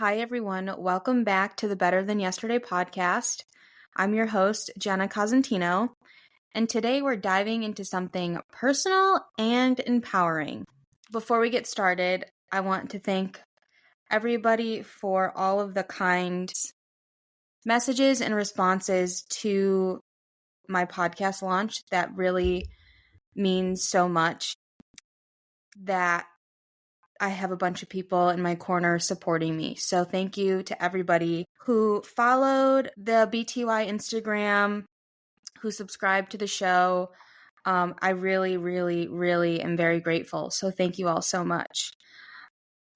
Hi, everyone. Welcome back to the Better Than Yesterday podcast. I'm your host, Jenna Cosentino, and today we're diving into something personal and empowering. Before we get started, I want to thank everybody for all of the kind messages and responses to my podcast launch. That really means so much that I have a bunch of people in my corner supporting me. So thank you to everybody who followed the BTY Instagram, who subscribed to the show. I really, really, really am very grateful. So thank you all so much.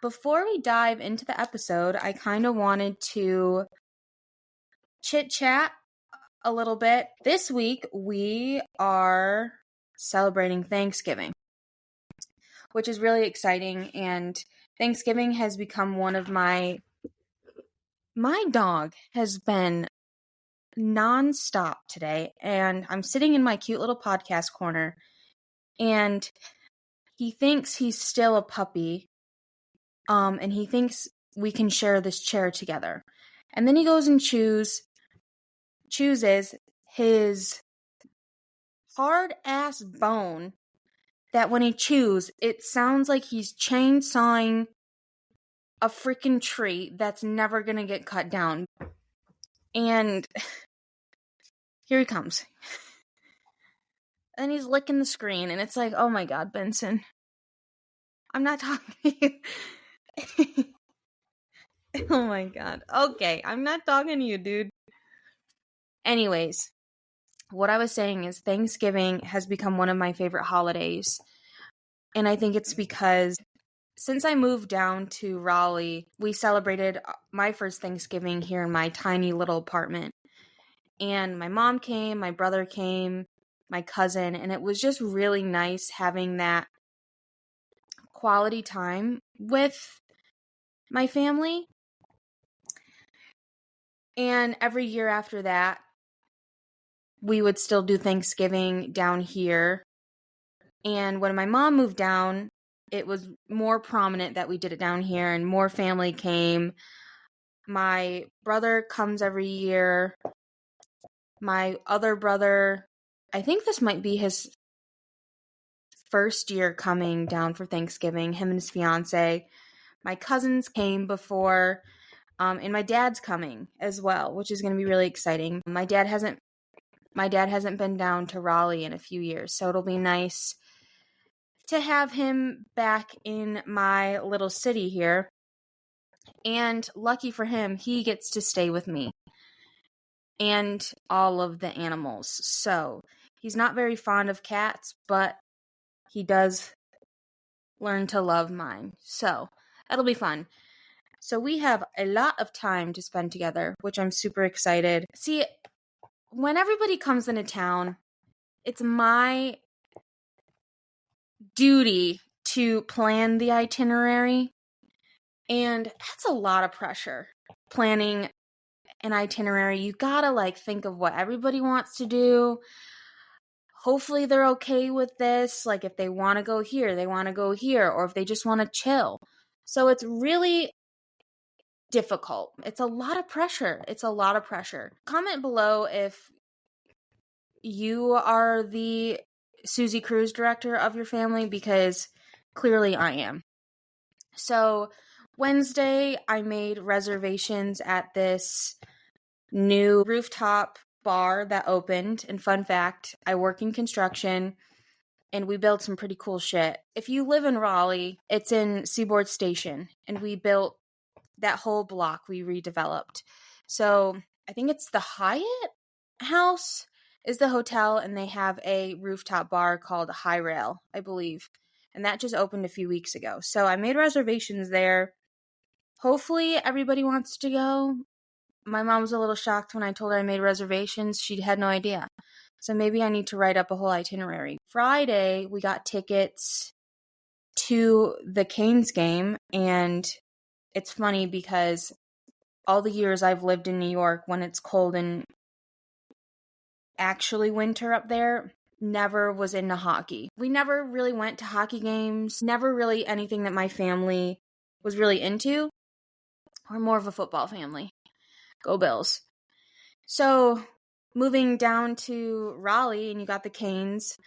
Before we dive into the episode, I kind of wanted to chit-chat a little bit. This week, we are celebrating Thanksgiving, which is really exciting, and Thanksgiving has become one of my dog has been nonstop today, and I'm sitting in my cute little podcast corner, and he thinks he's still a puppy, and he thinks we can share this chair together. And then he goes and chooses his hard-ass bone that when he chews, it sounds like he's chainsawing a freaking tree that's never gonna get cut down. And here he comes. And he's licking the screen, and it's like, oh my god, Benson. I'm not talking to you. Oh my god. Okay, I'm not talking to you, dude. Anyways, what I was saying is Thanksgiving has become one of my favorite holidays. And I think it's because since I moved down to Raleigh, we celebrated my first Thanksgiving here in my tiny little apartment. And my mom came, my brother came, my cousin, and it was just really nice having that quality time with my family. And every year after that, we would still do Thanksgiving down here. And when my mom moved down, it was more prominent that we did it down here, and more family came. My brother comes every year. My other brother, I think this might be his first year coming down for Thanksgiving, him and his fiance. My cousins came before, and my dad's coming as well, which is going to be really exciting. My dad hasn't been down to Raleigh in a few years, so it'll be nice to have him back in my little city here. And lucky for him, he gets to stay with me and all of the animals. So he's not very fond of cats, but he does learn to love mine. So that'll be fun. So we have a lot of time to spend together, which I'm super excited. See, when everybody comes into town, it's my duty to plan the itinerary. And that's a lot of pressure. Planning an itinerary, you gotta think of what everybody wants to do. Hopefully they're okay with this. Like if they want to go here, they want to go here, or if they just want to chill. So it's really difficult. It's a lot of pressure. Comment below if you are the Susie Cruise director of your family, because clearly I am. So Wednesday, I made reservations at this new rooftop bar that opened. And fun fact, I work in construction, and we built some pretty cool shit. If you live in Raleigh, it's in Seaboard Station, and we built that whole block. We redeveloped. So I think it's the Hyatt House is the hotel, and they have a rooftop bar called High Rail, I believe. And that just opened a few weeks ago. So I made reservations there. Hopefully everybody wants to go. My mom was a little shocked when I told her I made reservations. She had no idea. So maybe I need to write up a whole itinerary. Friday, we got tickets to the Canes game. And it's funny because all the years I've lived in New York, when it's cold and actually winter up there, never was into hockey. We never really went to hockey games, never really anything that my family was really into. We're more of a football family. Go Bills. So moving down to Raleigh, and you got the Canes.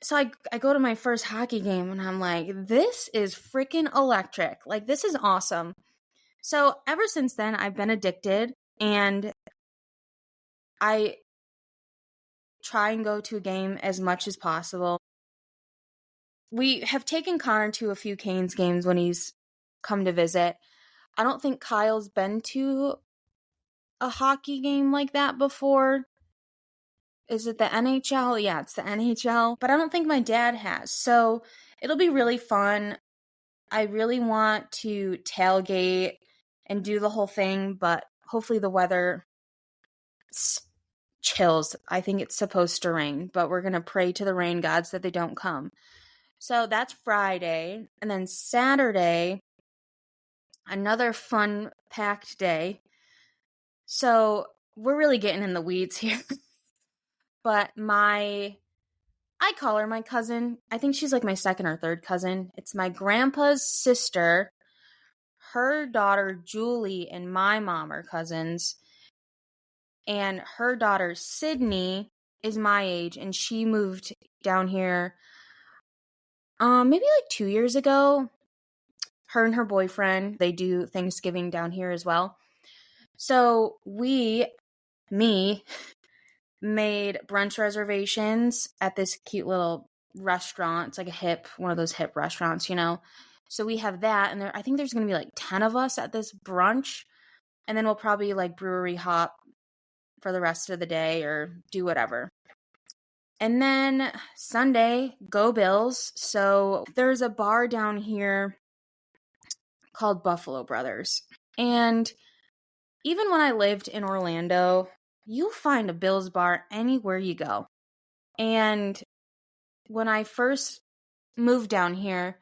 So I go to my first hockey game, and I'm like, this is freaking electric. Like, this is awesome. So ever since then, I've been addicted, and I try and go to a game as much as possible. We have taken Connor to a few Canes games when he's come to visit. I don't think Kyle's been to a hockey game like that before. Is it the NHL? Yeah, it's the NHL. But I don't think my dad has. So it'll be really fun. I really want to tailgate and do the whole thing, but hopefully the weather chills. I think it's supposed to rain, but we're going to pray to the rain gods that they don't come. So that's Friday. And then Saturday, another fun packed day. So we're really getting in the weeds here. But I call her my cousin. I think she's like my second or third cousin. It's my grandpa's sister. Her daughter, Julie, and my mom are cousins. And her daughter, Sydney, is my age, and she moved down here maybe like 2 years ago. Her and her boyfriend, they do Thanksgiving down here as well. So me, made brunch reservations at this cute little restaurant. It's like one of those hip restaurants, you know. So we have that, and I think there's going to be like 10 of us at this brunch, and then we'll probably like brewery hop for the rest of the day or do whatever. And then Sunday, go Bills. So there's a bar down here called Buffalo Brothers. And even when I lived in Orlando, you'll find a Bills bar anywhere you go. And when I first moved down here,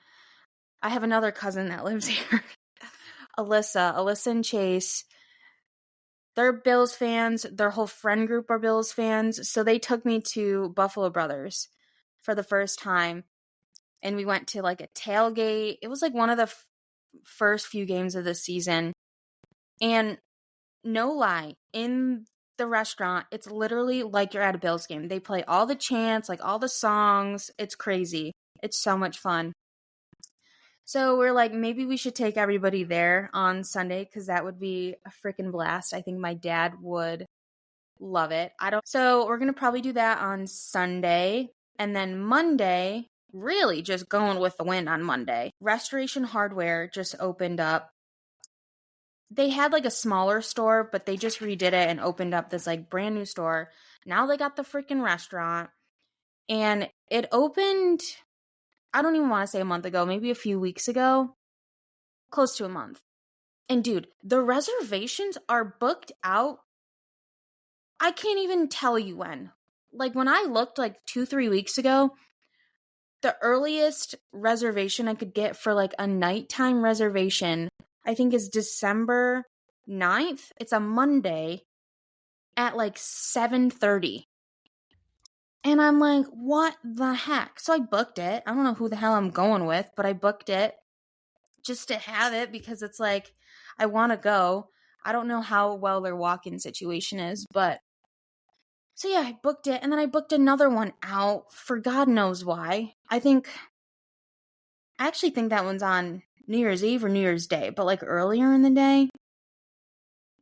I have another cousin that lives here, Alyssa and Chase. They're Bills fans. Their whole friend group are Bills fans. So they took me to Buffalo Brothers for the first time. And we went to like a tailgate. It was like one of the first few games of the season. And no lie, in the restaurant, it's literally like you're at a Bills game. They play all the chants, like all the songs. It's crazy. It's so much fun. So we're like, maybe we should take everybody there on Sunday because that would be a freaking blast. I think my dad would love it. So we're going to probably do that on Sunday. And then Monday, really just going with the wind on Monday. Restoration Hardware just opened up. They had like a smaller store, but they just redid it and opened up this like brand new store. Now they got the freaking restaurant. And it opened, I don't even want to say a month ago, maybe a few weeks ago. Close to a month. And dude, the reservations are booked out. I can't even tell you when. Like when I looked like 2-3 weeks ago, the earliest reservation I could get for like a nighttime reservation, I think is December 9th. It's a Monday at like 7:30. And I'm like, what the heck? So I booked it. I don't know who the hell I'm going with, but I booked it just to have it because it's like, I want to go. I don't know how well their walk-in situation is, but so yeah, I booked it. And then I booked another one out for God knows why. I actually think that one's on New Year's Eve or New Year's Day, but like earlier in the day.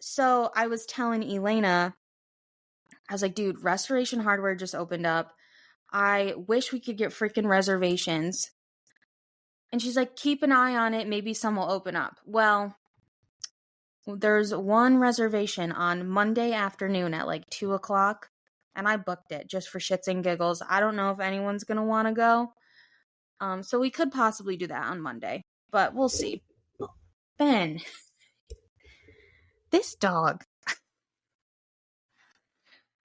So I was telling Elena, I was like, dude, Restoration Hardware just opened up. I wish we could get freaking reservations. And she's like, keep an eye on it. Maybe some will open up. Well, there's one reservation on Monday afternoon at like 2:00. And I booked it just for shits and giggles. I don't know if anyone's going to want to go. So we could possibly do that on Monday. But we'll see. Ben. This dog.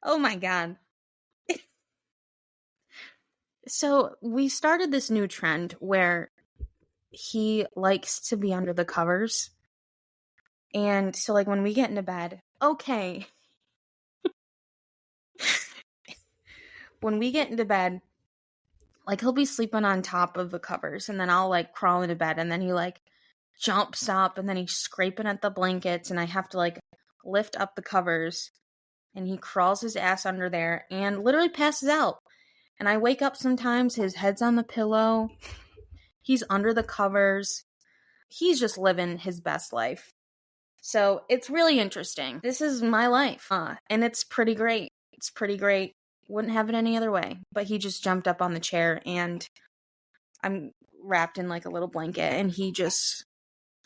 Oh my God. So we started this new trend where he likes to be under the covers. And so like when we get into bed, okay. When we get into bed, like he'll be sleeping on top of the covers and then I'll like crawl into bed and then he like jumps up and then he's scraping at the blankets and I have to like lift up the covers and he crawls his ass under there and literally passes out. And I wake up sometimes, his head's on the pillow. He's under the covers. He's just living his best life. So it's really interesting. This is my life. And it's pretty great. It's pretty great. Wouldn't have it any other way. But he just jumped up on the chair and I'm wrapped in like a little blanket and he just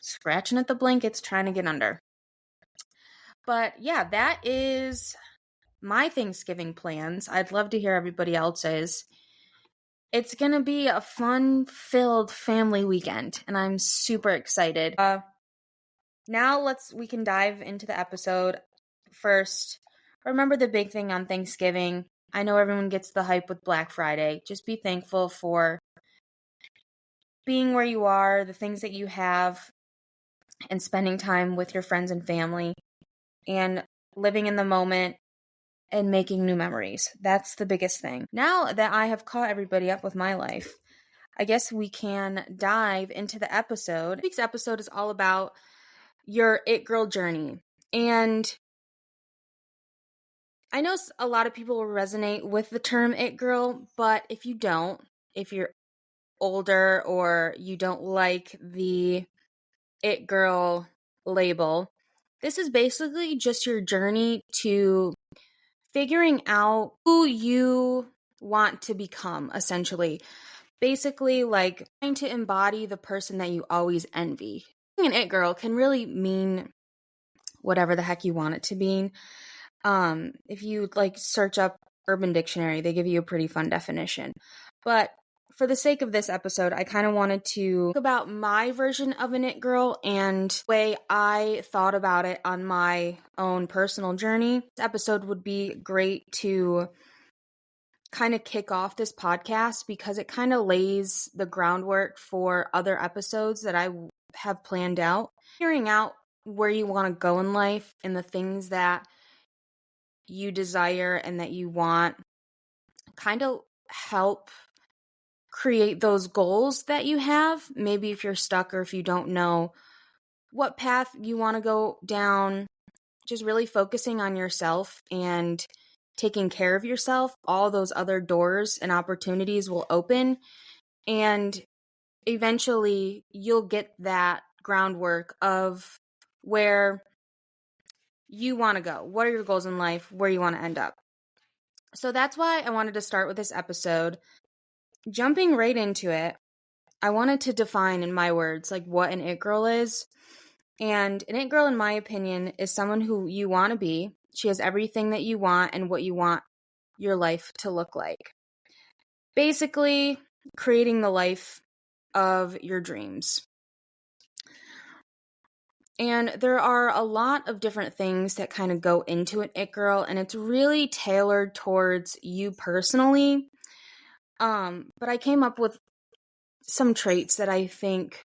scratching at the blankets trying to get under. But yeah, that is my Thanksgiving plans. I'd love to hear everybody else's. It's going to be a fun-filled family weekend, and I'm super excited. Now we can dive into the episode. First, remember the big thing on Thanksgiving. I know everyone gets the hype with Black Friday. Just be thankful for being where you are, the things that you have, and spending time with your friends and family, and living in the moment and making new memories. That's the biggest thing. Now that I have caught everybody up with my life, I guess we can dive into the episode. This week's episode is all about your it girl journey. And I know a lot of people will resonate with the term it girl, but if you don't, if you're older or you don't like the it girl label, this is basically just your journey to figuring out who you want to become, essentially. Basically, like trying to embody the person that you always envy. Being an it girl can really mean whatever the heck you want it to mean. If you like search up Urban Dictionary, they give you a pretty fun definition. But for the sake of this episode, I kind of wanted to talk about my version of an it girl and the way I thought about it on my own personal journey. This episode would be great to kind of kick off this podcast because it kind of lays the groundwork for other episodes that I have planned out. Figuring out where you want to go in life and the things that you desire and that you want kind of help create those goals that you have. Maybe if you're stuck or if you don't know what path you want to go down, just really focusing on yourself and taking care of yourself, all those other doors and opportunities will open. And eventually you'll get that groundwork of where you want to go. What are your goals in life? Where you want to end up? So that's why I wanted to start with this episode. Jumping right into it, I wanted to define in my words like what an it girl is. And an it girl, in my opinion, is someone who you want to be. She has everything that you want and what you want your life to look like. Basically, creating the life of your dreams. And there are a lot of different things that kind of go into an it girl, and it's really tailored towards you personally. But I came up with some traits that I think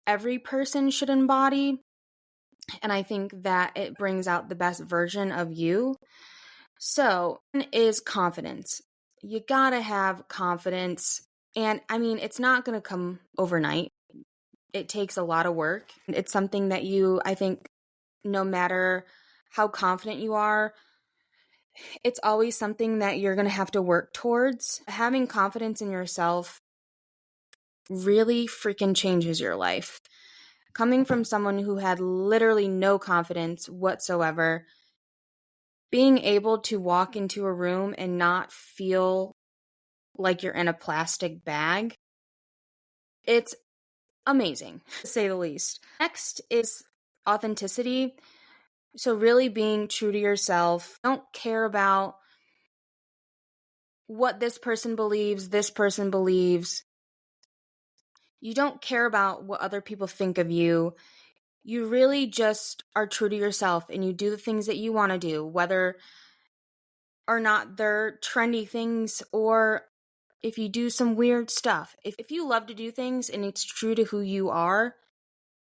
every person should embody, and I think that it brings out the best version of you. So, one is confidence. You gotta have confidence, and I mean, it's not gonna come overnight. It takes a lot of work. It's something that I think, no matter how confident you are, it's always something that you're going to have to work towards. Having confidence in yourself really freaking changes your life. Coming from someone who had literally no confidence whatsoever, being able to walk into a room and not feel like you're in a plastic bag, it's amazing, to say the least. Next is authenticity. So really being true to yourself. Don't care about what this person believes. You don't care about what other people think of you. You really just are true to yourself and you do the things that you want to do, whether or not they're trendy things or if you do some weird stuff. If you love to do things and it's true to who you are,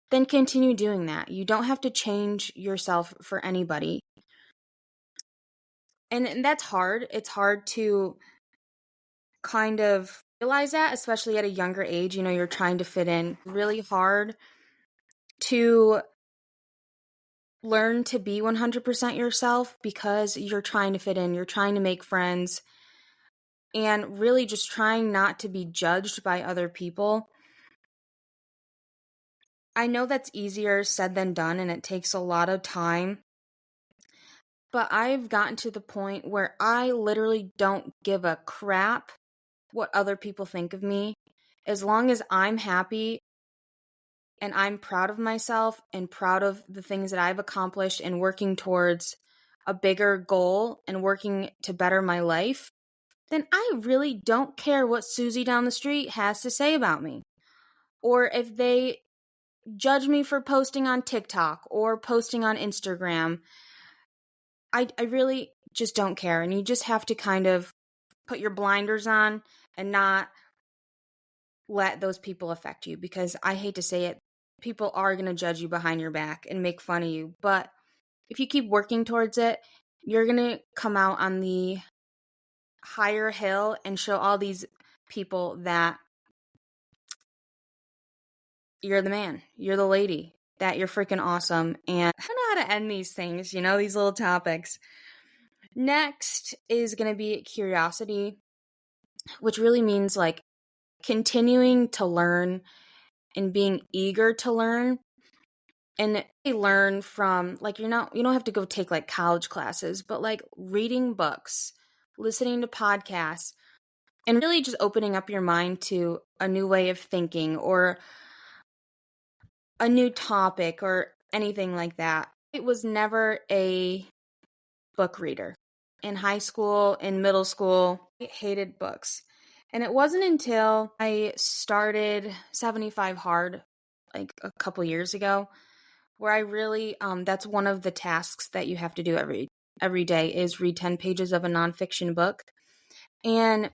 then continue doing that. You don't have to change yourself for anybody. And that's hard. It's hard to kind of realize that, especially at a younger age. You know, you're trying to fit in. Really hard to learn to be 100% yourself because you're trying to fit in, you're trying to make friends, and really just trying not to be judged by other people. I know that's easier said than done, and it takes a lot of time, but I've gotten to the point where I literally don't give a crap what other people think of me. As long as I'm happy and I'm proud of myself and proud of the things that I've accomplished and working towards a bigger goal and working to better my life, then I really don't care what Susie down the street has to say about me. Or if they judge me for posting on TikTok or posting on Instagram, I really just don't care. And you just have to kind of put your blinders on and not let those people affect you, because I hate to say it, people are going to judge you behind your back and make fun of you. But if you keep working towards it, you're going to come out on the higher hill and show all these people that you're the man, you're the lady, that you're freaking awesome. And I don't know how to end these things, these little topics. Next is going to be curiosity, which really means like continuing to learn and being eager to learn. And learn from, like, you don't have to go take like college classes, but like reading books, listening to podcasts, and really just opening up your mind to a new way of thinking or a new topic or anything like that. I was never a book reader. In high school, in middle school, I hated books. And it wasn't until I started 75 Hard like a couple years ago where I really, that's one of the tasks that you have to do every day is read 10 pages of a nonfiction book. And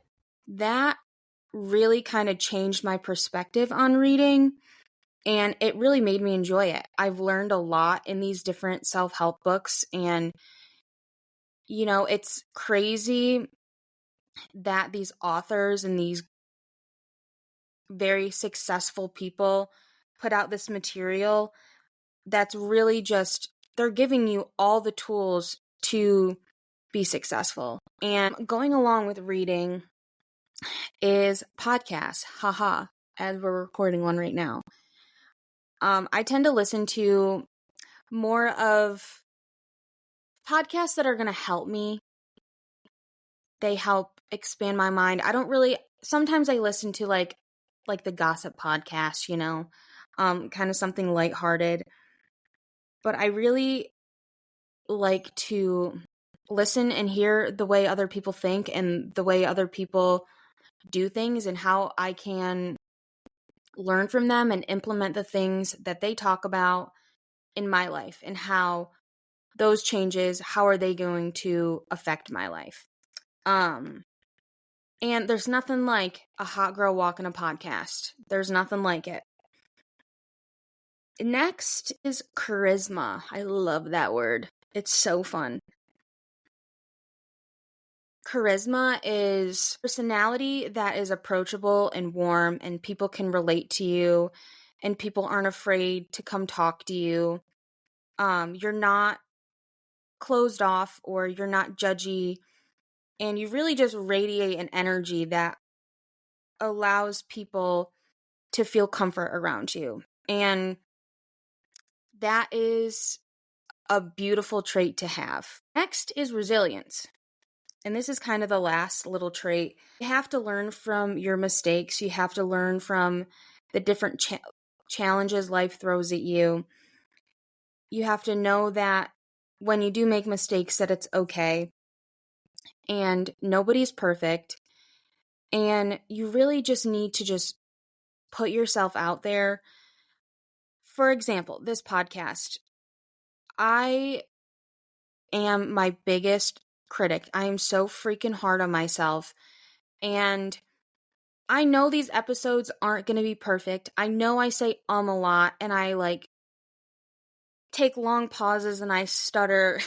that really kind of changed my perspective on reading, and it really made me enjoy it. I've learned a lot in these different self-help books, and, it's crazy that these authors and these very successful people put out this material that's really just, they're giving you all the tools to be successful. And going along with reading is podcasts, haha, as we're recording one right now. I tend to listen to more of podcasts that are going to help me. They help expand my mind. Sometimes I listen to like the gossip podcast, kind of something lighthearted. But I really like to listen and hear the way other people think and the way other people do things and how I can learn from them and implement the things that they talk about in my life, and how those changes, how are they going to affect my life. And there's nothing like a hot girl walking a podcast. There's nothing like it. Next is charisma. I love that word. It's so fun. Charisma is personality that is approachable and warm, and people can relate to you, and people aren't afraid to come talk to you. You're not closed off or you're not judgy, and you really just radiate an energy that allows people to feel comfort around you. And that is a beautiful trait to have. Next is resilience. And this is kind of the last little trait. You have to learn from your mistakes. You have to learn from the different challenges life throws at you. You have to know that when you do make mistakes, that it's okay. And nobody's perfect. And you really just need to just put yourself out there. For example, this podcast. I am my biggest critic. I am so freaking hard on myself. And I know these episodes aren't going to be perfect. I know I say a lot, and I take long pauses and I stutter.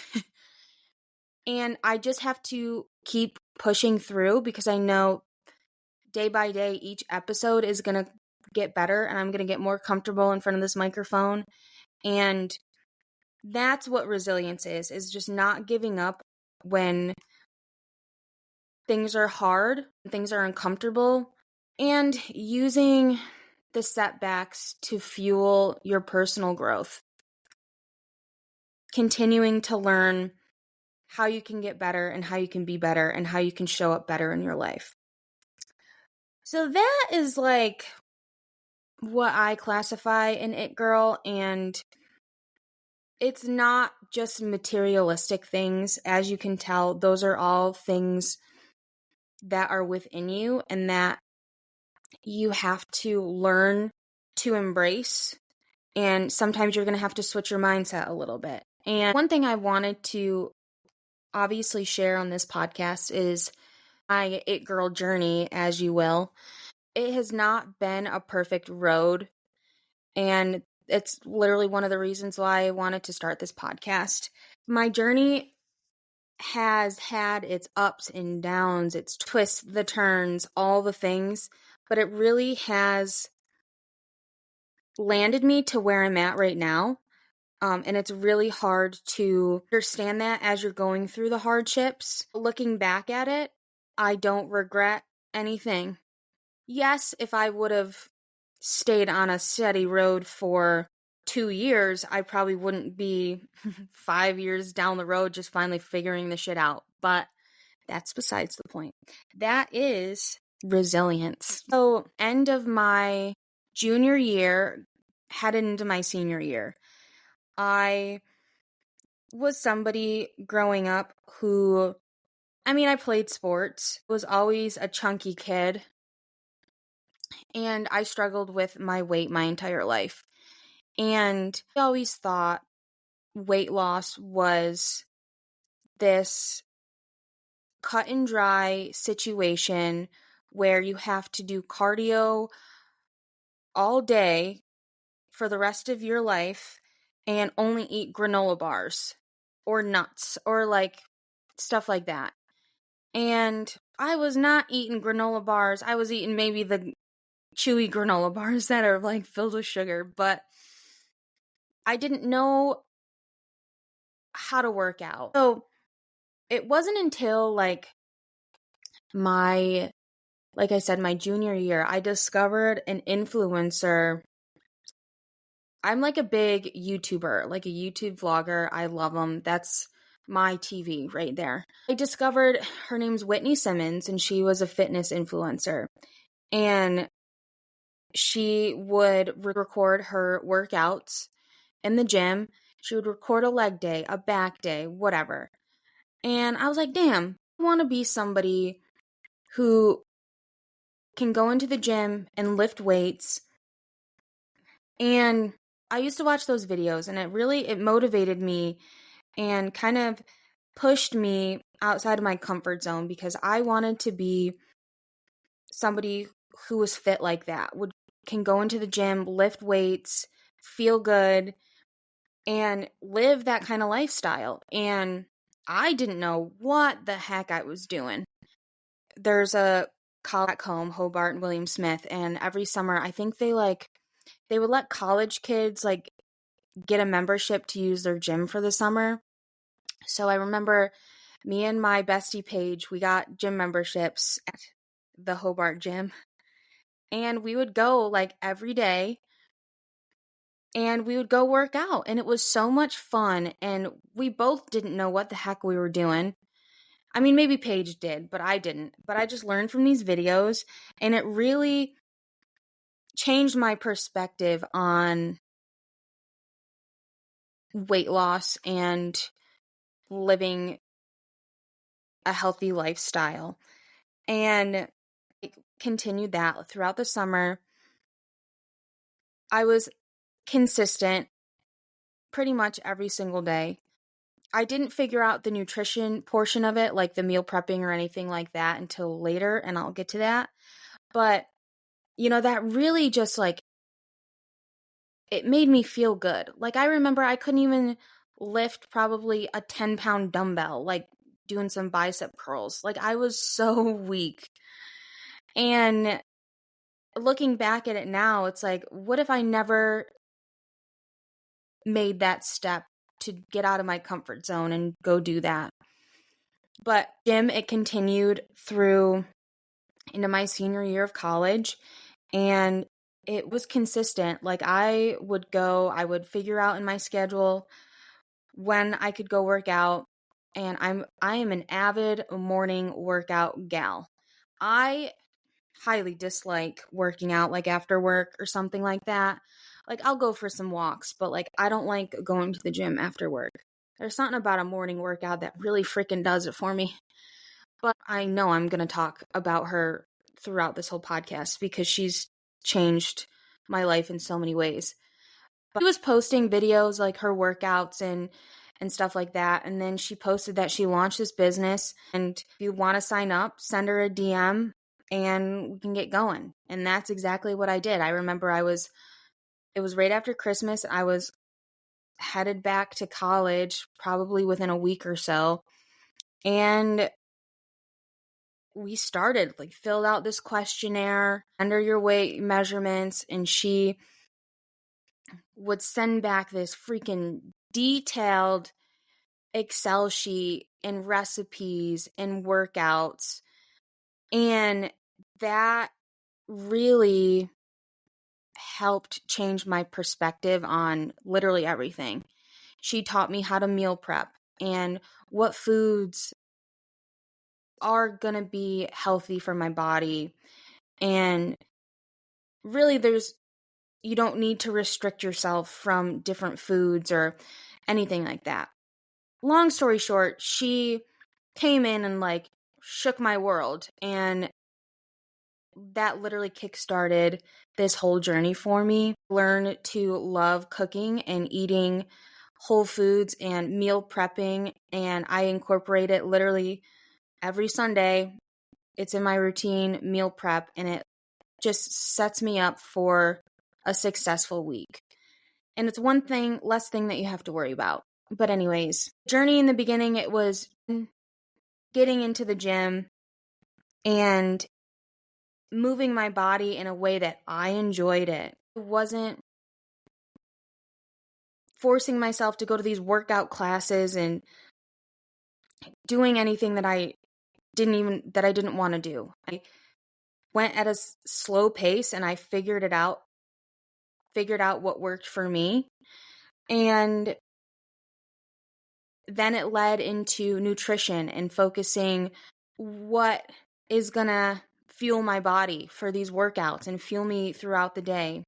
And I just have to keep pushing through, because I know day by day each episode is going to get better, and I'm going to get more comfortable in front of this microphone. And that's what resilience is just not giving up when things are hard, things are uncomfortable, and using the setbacks to fuel your personal growth. Continuing to learn how you can get better and how you can be better and how you can show up better in your life. So that is like what I classify an it girl, and it's not just materialistic things. As you can tell, those are all things that are within you and that you have to learn to embrace. And sometimes you're going to have to switch your mindset a little bit. And one thing I wanted to obviously share on this podcast is my it girl journey, as you will. It has not been a perfect road. And it's literally one of the reasons why I wanted to start this podcast. My journey has had its ups and downs, its twists, the turns, all the things, but it really has landed me to where I'm at right now. And it's really hard to understand that as you're going through the hardships. Looking back at it, I don't regret anything. Yes, if I would have stayed on a steady road for 2 years, I probably wouldn't be 5 years down the road just finally figuring the shit out. But that's besides the point. That is resilience. So, end of my junior year, headed into my senior year, I was somebody growing up who, I played sports, was always a chunky kid, and I struggled with my weight my entire life. And I always thought weight loss was this cut and dry situation where you have to do cardio all day for the rest of your life and only eat granola bars or nuts or like stuff like that. And I was not eating granola bars. I was eating maybe the chewy granola bars that are like filled with sugar, but I didn't know how to work out. So it wasn't until like I said, my junior year, I discovered an influencer. I'm like a big YouTuber, like a YouTube vlogger. I love them. That's my TV right there. I discovered her name's Whitney Simmons, and she was a fitness influencer. And she would record her workouts in the gym. She would record a leg day, a back day, whatever. And I was like, damn, I want to be somebody who can go into the gym and lift weights. And I used to watch those videos, and it motivated me and kind of pushed me outside of my comfort zone because I wanted to be somebody who was fit like that, can go into the gym, lift weights, feel good, and live that kind of lifestyle. And I didn't know what the heck I was doing. There's a college back home, Hobart and William Smith, and every summer I think they would let college kids like get a membership to use their gym for the summer. So I remember me and my bestie Paige, we got gym memberships at the Hobart gym, and we would go like every day and we would go work out, and it was so much fun, and we both didn't know what the heck we were doing. Maybe Paige did, but I didn't. But I just learned from these videos, and it really changed my perspective on weight loss and living a healthy lifestyle. And I continued that throughout the summer. I was consistent pretty much every single day. I didn't figure out the nutrition portion of it, like the meal prepping or anything like that, until later, and I'll get to that. But, that really just like, it made me feel good. Like, I remember I couldn't even lift probably a 10-pound dumbbell, like doing some bicep curls. Like, I was so weak. And looking back at it now, it's like, what if I never made that step to get out of my comfort zone and go do that. But gym, it continued through into my senior year of college, and it was consistent. Like I would figure out in my schedule when I could go work out, and I am an avid morning workout gal. I highly dislike working out like after work or something like that. Like I'll go for some walks, but like I don't like going to the gym after work. There's something about a morning workout that really freaking does it for me. But I know I'm going to talk about her throughout this whole podcast because she's changed my life in so many ways. But she was posting videos like her workouts and stuff like that. And then she posted that she launched this business, and if you want to sign up, send her a DM and we can get going. And that's exactly what I did. I remember it was right after Christmas. I was headed back to college probably within a week or so. And we started, like, filled out this questionnaire, under your weight measurements, and she would send back this freaking detailed Excel sheet and recipes and workouts. And that really helped change my perspective on literally everything. She taught me how to meal prep and what foods are going to be healthy for my body. And really, you don't need to restrict yourself from different foods or anything like that. Long story short, she came in and like shook my world, and that literally kickstarted this whole journey for me. Learn to love cooking and eating whole foods and meal prepping, and I incorporate it literally every Sunday. It's in my routine, meal prep, and it just sets me up for a successful week. And it's one thing, less thing that you have to worry about. But anyways, journey in the beginning, it was getting into the gym and moving my body in a way that I enjoyed it. It wasn't forcing myself to go to these workout classes and doing anything that I didn't want to do. I went at a slow pace and I figured out what worked for me. And then it led into nutrition and focusing what is going to fuel my body for these workouts and fuel me throughout the day.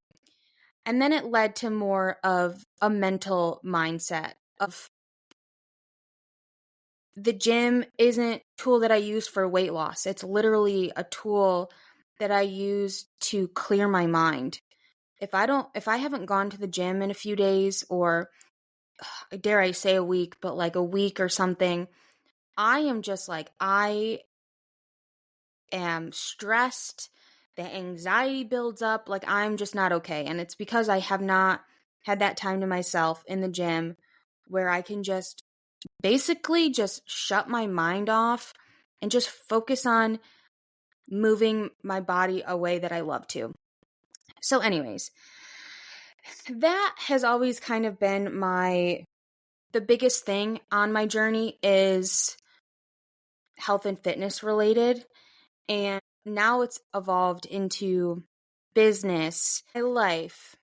And then it led to more of a mental mindset of the gym isn't a tool that I use for weight loss. It's literally a tool that I use to clear my mind. If I haven't gone to the gym in a few days, or dare I say a week, but like a week or something, I am just like, I am stressed. The anxiety builds up. Like I'm just not okay. And it's because I have not had that time to myself in the gym where I can just basically just shut my mind off and just focus on moving my body a way that I love to. So anyways, that has always kind of been the biggest thing on my journey is health and fitness related. And now it's evolved into business, my life.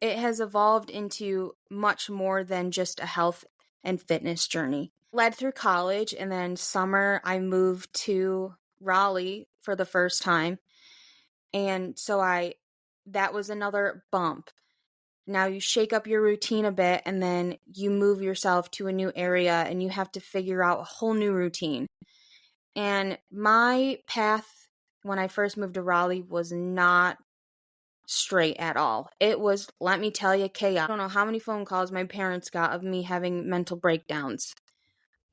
It has evolved into much more than just a health and fitness journey. Led through college, and then summer I moved to Raleigh for the first time. And so that was another bump. Now you shake up your routine a bit, and then you move yourself to a new area and you have to figure out a whole new routine. And my path when I first moved to Raleigh was not straight at all. It was, let me tell you, chaos. I don't know how many phone calls my parents got of me having mental breakdowns.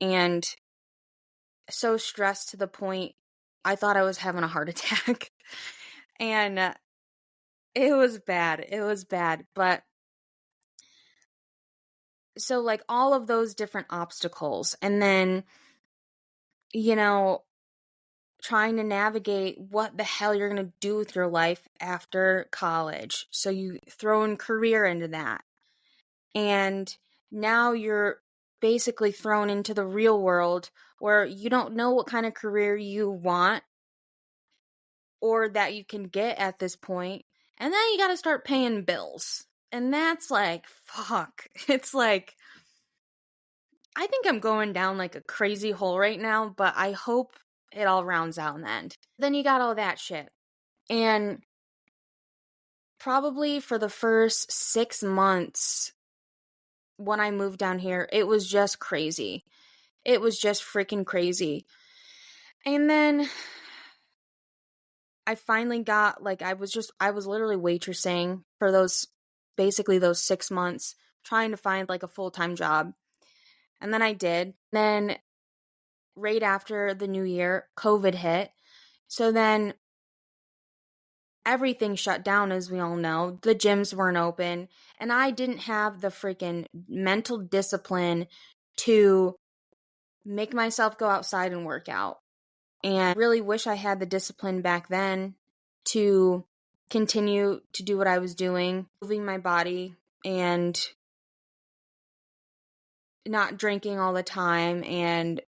And so stressed to the point I thought I was having a heart attack. And it was bad. It was bad. But so like all of those different obstacles, and then, trying to navigate what the hell you're going to do with your life after college. So you throw in career into that. And now you're basically thrown into the real world where you don't know what kind of career you want or that you can get at this point. And then you got to start paying bills. And that's like, fuck. It's like, I think I'm going down like a crazy hole right now, but I hope it all rounds out in the end. Then you got all that shit. And probably for the first 6 months when I moved down here, it was just crazy. It was just freaking crazy. And then I finally got, like, I was literally waitressing for basically those 6 months, trying to find like a full-time job. And then I did. Then right after the new year, COVID hit. So then everything shut down, as we all know. The gyms weren't open. And I didn't have the freaking mental discipline to make myself go outside and work out. And I really wish I had the discipline back then to continue to do what I was doing, moving my body and not drinking all the time and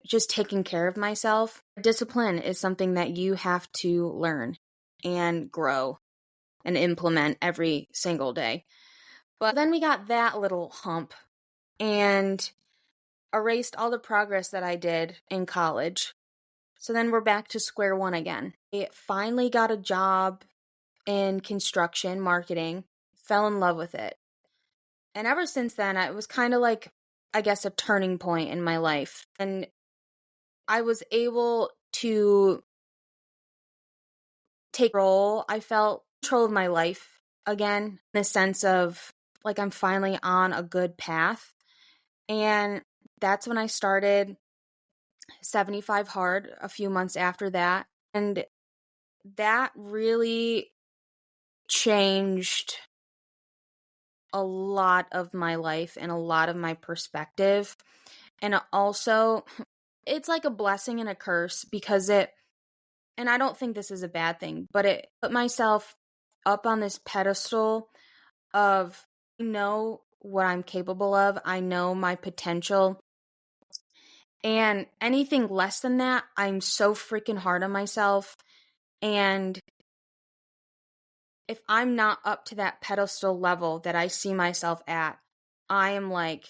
just taking care of myself. Discipline is something that you have to learn and grow and implement every single day. But then we got that little hump and erased all the progress that I did in college. So then we're back to square one again. I finally got a job in construction marketing, fell in love with it. And ever since then, it was kind of like, I guess, a turning point in my life. And I was able to take control. I felt control of my life again, in the sense of like I'm finally on a good path. And that's when I started 75 Hard a few months after that. And that really changed a lot of my life and a lot of my perspective. And also, it's like a blessing and a curse because and I don't think this is a bad thing, but it put myself up on this pedestal of, I know what I'm capable of. I know my potential. And anything less than that, I'm so freaking hard on myself. And if I'm not up to that pedestal level that I see myself at, I am like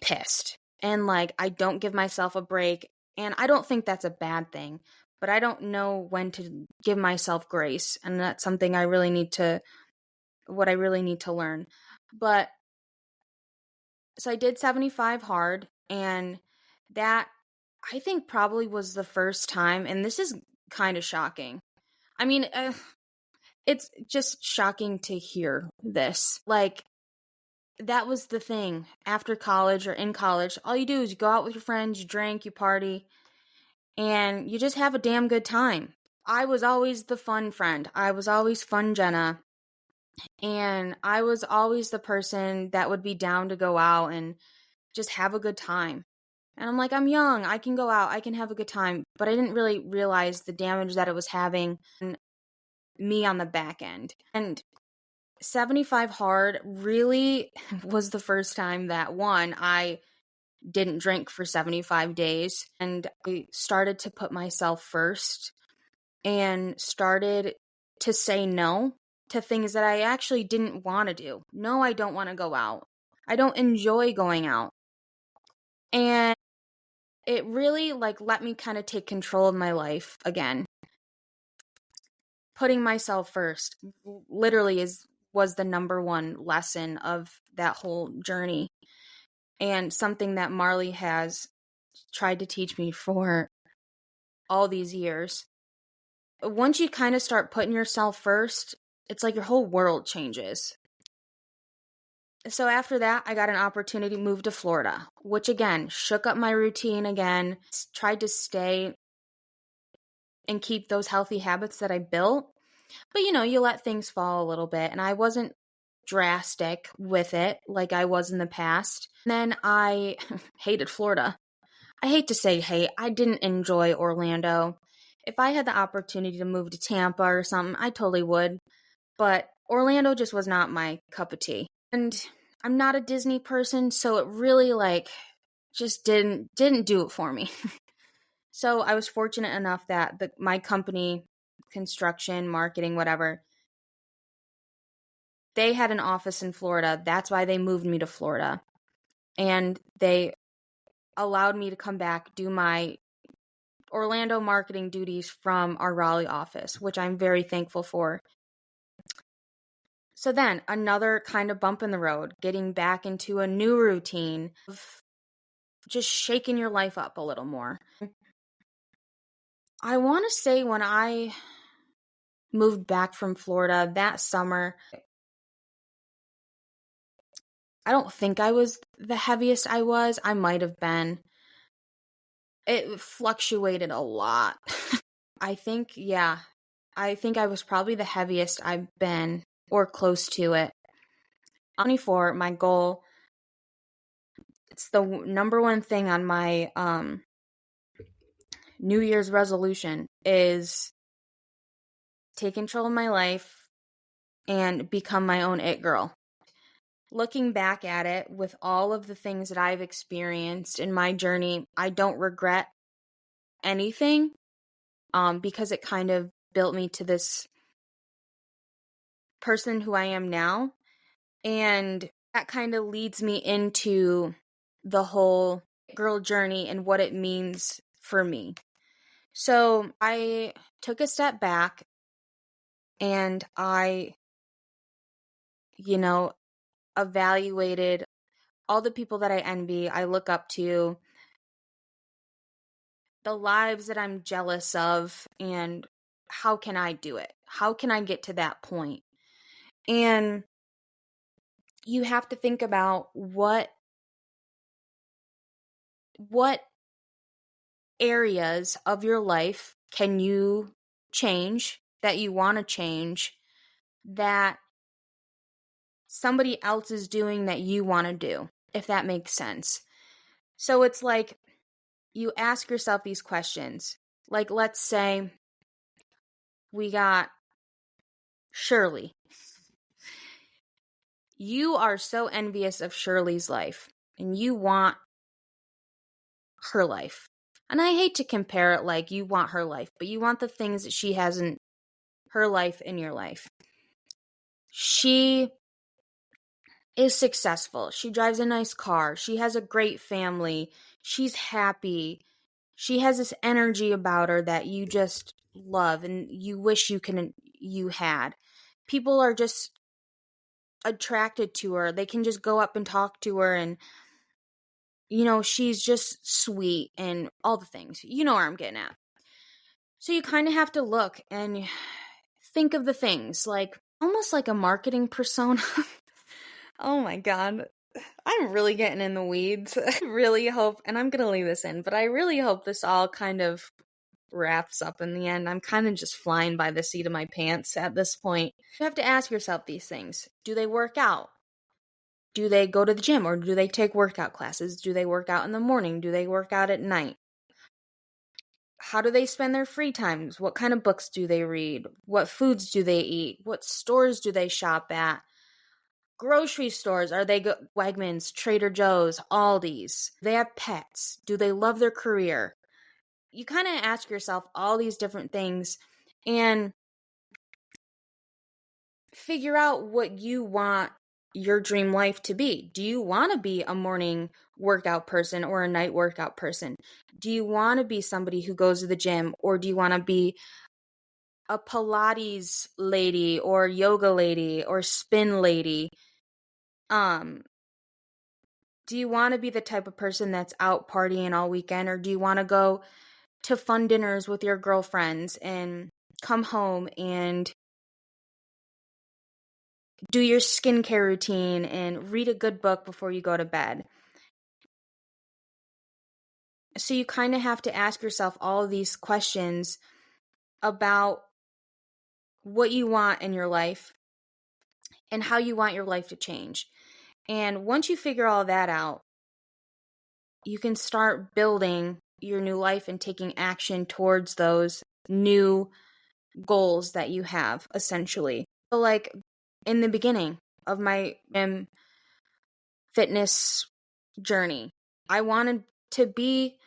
pissed. And like, I don't give myself a break. And I don't think that's a bad thing, but I don't know when to give myself grace. And that's something I really need to learn. But so I did 75 Hard, and that I think probably was the first time, and this is kind of shocking. I mean, it's just shocking to hear this. Like, that was the thing after college or in college. All you do is you go out with your friends, you drink, you party, and you just have a damn good time. I was always the fun friend. I was always fun Jenna. And I was always the person that would be down to go out and just have a good time. And I'm like, I'm young. I can go out. I can have a good time. But I didn't really realize the damage that it was having on me on the back end. And 75 Hard really was the first time that, one, I didn't drink for 75 days. And I started to put myself first and started to say no to things that I actually didn't want to do. No, I don't want to go out. I don't enjoy going out. And it really like let me kind of take control of my life again. Putting myself first literally was the number one lesson of that whole journey, and something that Marley has tried to teach me for all these years. Once you kind of start putting yourself first, it's like your whole world changes. So after that, I got an opportunity to move to Florida, which again, shook up my routine again, tried to stay and keep those healthy habits that I built. But you let things fall a little bit, and I wasn't drastic with it like I was in the past. And then I hated Florida. I hate to say hate, I didn't enjoy Orlando. If I had the opportunity to move to Tampa or something, I totally would. But Orlando just was not my cup of tea. And I'm not a Disney person, so it really just didn't do it for me. So I was fortunate enough that my company, construction, marketing, whatever, they had an office in Florida. That's why they moved me to Florida. And they allowed me to come back, do my Orlando marketing duties from our Raleigh office, which I'm very thankful for. So then another kind of bump in the road, getting back into a new routine of just shaking your life up a little more. I want to say when I moved back from Florida that summer, I don't think I was the heaviest I was. I might have been. It fluctuated a lot. I think I was probably the heaviest I've been, or close to it. 24, my goal, it's the number one thing on my New Year's resolution, is take control of my life and become my own it girl. Looking back at it, with all of the things that I've experienced in my journey, I don't regret anything, because it kind of built me to this person who I am now. And that kind of leads me into the whole girl journey and what it means for me. So I took a step back and I, evaluated all the people that I envy, I look up to, the lives that I'm jealous of, and how can I do it? How can I get to that point? And you have to think about what areas of your life can you change, that you want to change, that somebody else is doing that you want to do, if that makes sense. So it's like you ask yourself these questions. Like, let's say we got Shirley. You are so envious of Shirley's life and you want her life. And I hate to compare it like you want her life, but you want the things that she has in her life in your life. She is successful. She drives a nice car. She has a great family. She's happy. She has this energy about her that you just love and you wish you had. People are just attracted to her. They can just go up and talk to her, and she's just sweet and all the things. You know where I'm getting at. So you kind of have to look and think of the things, like almost like a marketing persona. Oh my God. I'm really getting in the weeds. I really hope, and I'm going to leave this in, but I really hope this all kind of wraps up in the end. I'm kind of just flying by the seat of my pants at this point. You have to ask yourself these things. Do they work out? Do they go to the gym, or do they take workout classes? Do they work out in the morning? Do they work out at night? How do they spend their free times? What kind of books do they read? What foods do they eat? What stores do they shop at? Grocery stores, are they Wegmans, Trader Joe's, Aldi's? Do they have pets? Do they love their career? You kind of ask yourself all these different things and figure out what you want your dream life to be. Do you want to be a morning workout person or a night workout person? Do you want to be somebody who goes to the gym, or do you want to be a Pilates lady or yoga lady or spin lady? Do you want to be the type of person that's out partying all weekend, or do you want to go to fun dinners with your girlfriends and come home and do your skincare routine and read a good book before you go to bed? So you kind of have to ask yourself all of these questions about what you want in your life and how you want your life to change. And once you figure all that out, you can start building your new life and taking action towards those new goals that you have, essentially. So in the beginning of my fitness journey. I wanted to be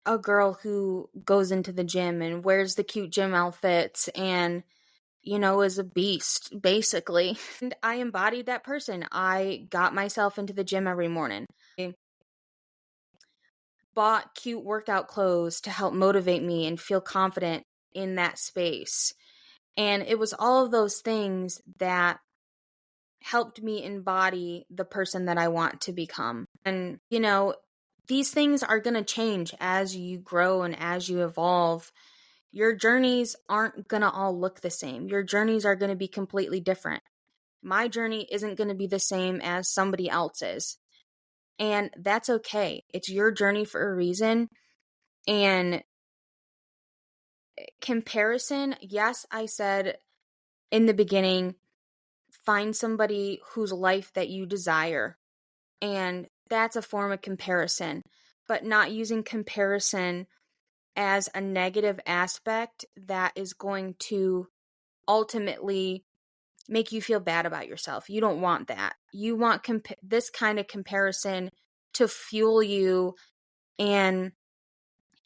a girl who goes into the gym and wears the cute gym outfits and, is a beast, basically. And I embodied that person. I got myself into the gym every morning. I bought cute workout clothes to help motivate me and feel confident in that space. And it was all of those things that helped me embody the person that I want to become. And, these things are going to change as you grow and as you evolve. Your journeys aren't going to all look the same. Your journeys are going to be completely different. My journey isn't going to be the same as somebody else's. And that's okay. It's your journey for a reason. And comparison, yes, I said in the beginning, find somebody whose life that you desire. And that's a form of comparison, but not using comparison as a negative aspect that is going to ultimately make you feel bad about yourself. You don't want that. You want this kind of comparison to fuel you and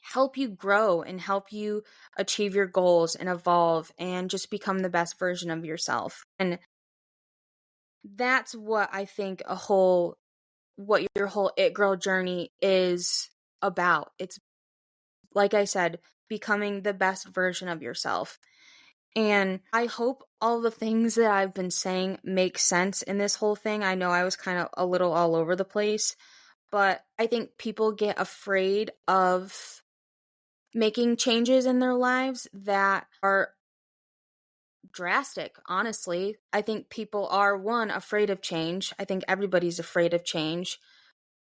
help you grow and help you achieve your goals and evolve and just become the best version of yourself. And that's what I think what your whole It Girl journey is about. It's, like I said, becoming the best version of yourself. And I hope all the things that I've been saying make sense in this whole thing. I know I was kind of a little all over the place, but I think people get afraid of making changes in their lives that are drastic, honestly. I think people are, one, afraid of change. I think everybody's afraid of change,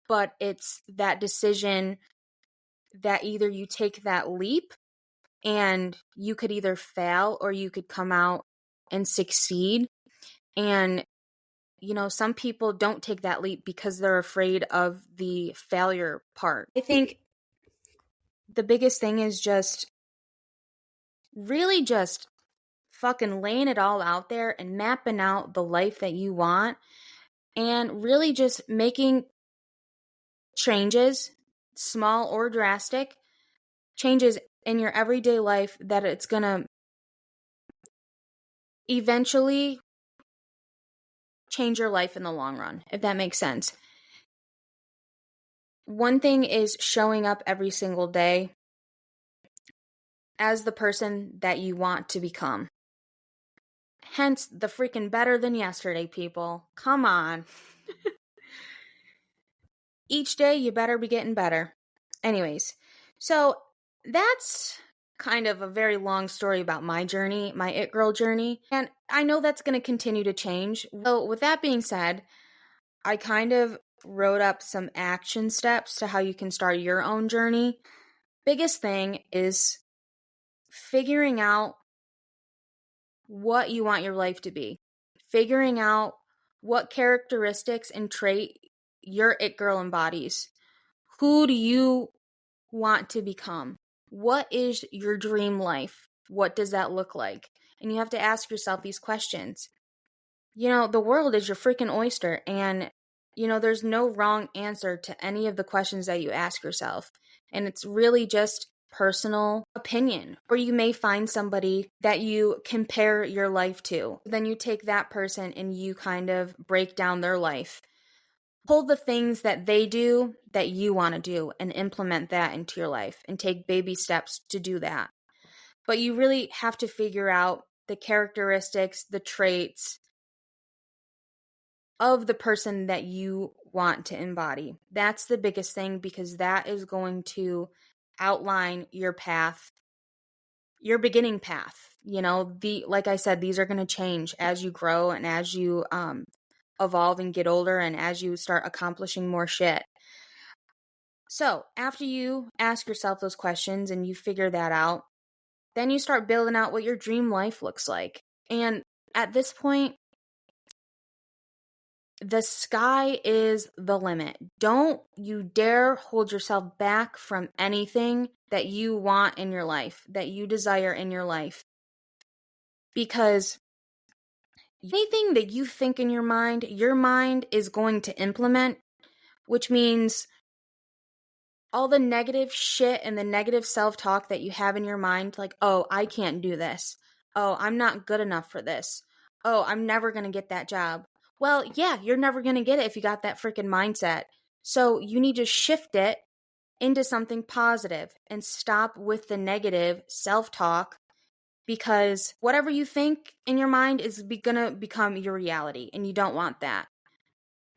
but it's that decision that either you take that leap and you could either fail or you could come out and succeed. And, some people don't take that leap because they're afraid of the failure part. I think the biggest thing is really just fucking laying it all out there and mapping out the life that you want and really just making changes, small or drastic, changes in your everyday life that it's going to eventually change your life in the long run, if that makes sense. One thing is showing up every single day as the person that you want to become. Hence the freaking better than yesterday, people. Come on. Each day you better be getting better. Anyways, so that's kind of a very long story about my journey, my It Girl journey. And I know that's going to continue to change. So with that being said, I kind of wrote up some action steps to how you can start your own journey. Biggest thing is figuring out what you want your life to be. Figuring out what characteristics and trait your It Girl embodies. Who do you want to become? What is your dream life? What does that look like? And you have to ask yourself these questions. The world is your freaking oyster, and there's no wrong answer to any of the questions that you ask yourself. And it's really just personal opinion. Or you may find somebody that you compare your life to. Then you take that person and you kind of break down their life. Pull the things that they do that you want to do and implement that into your life and take baby steps to do that. But you really have to figure out the characteristics, the traits of the person that you want to embody. That's the biggest thing, because that is going to outline your path, your beginning path. Like I said, these are going to change as you grow and as you evolve and get older and as you start accomplishing more shit. So after you ask yourself those questions and you figure that out, then you start building out what your dream life looks like. And at this point, the sky is the limit. Don't you dare hold yourself back from anything that you want in your life, that you desire in your life. Because anything that you think in your mind is going to implement, which means all the negative shit and the negative self-talk that you have in your mind, like, oh, I can't do this. Oh, I'm not good enough for this. Oh, I'm never going to get that job. Well, yeah, you're never going to get it if you got that freaking mindset. So you need to shift it into something positive and stop with the negative self-talk, because whatever you think in your mind is going to become your reality, and you don't want that.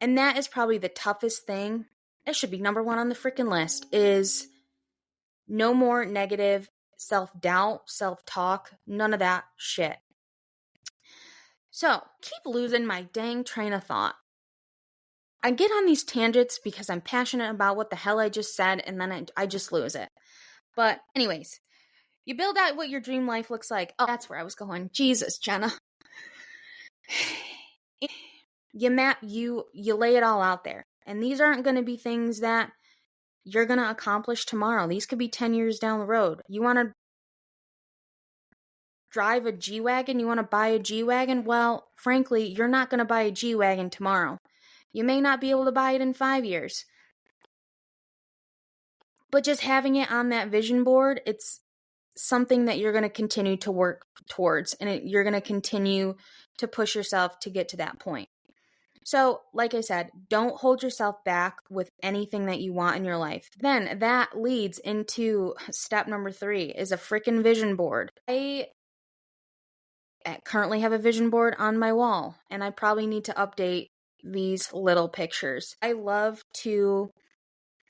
And that is probably the toughest thing. It should be number one on the freaking list, is no more negative self-doubt, self-talk, none of that shit. So, keep losing my dang train of thought. I get on these tangents because I'm passionate about what the hell I just said, and then I just lose it. But anyways, you build out what your dream life looks like. Oh, that's where I was going. Jesus, Jenna. You lay it all out there. And these aren't going to be things that you're going to accomplish tomorrow. These could be 10 years down the road. You want to drive a G-Wagon? You want to buy a G-Wagon? Well, frankly, you're not going to buy a G-Wagon tomorrow. You may not be able to buy it in 5 years. But just having it on that vision board, it's something that you're going to continue to work towards, and you're going to continue to push yourself to get to that point. So, like I said, don't hold yourself back with anything that you want in your life. Then that leads into step number 3, is a freaking vision board. I currently have a vision board on my wall, and I probably need to update these little pictures. I love to,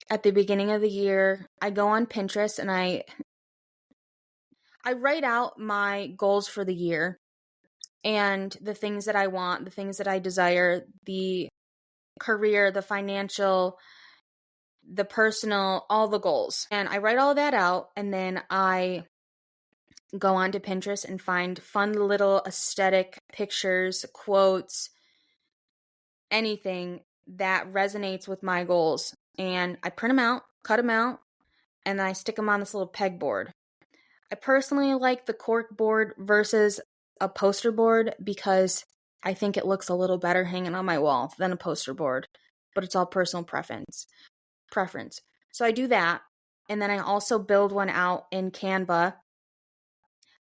at the beginning of the year, I go on Pinterest and I write out my goals for the year and the things that I want, the things that I desire, the career, the financial, the personal, all the goals. And I write all that out, and then I go onto Pinterest and find fun little aesthetic pictures, quotes, anything that resonates with my goals. And I print them out, cut them out, and then I stick them on this little pegboard. I personally like the cork board versus a poster board because I think it looks a little better hanging on my wall than a poster board, but it's all personal preference. So I do that, and then I also build one out in Canva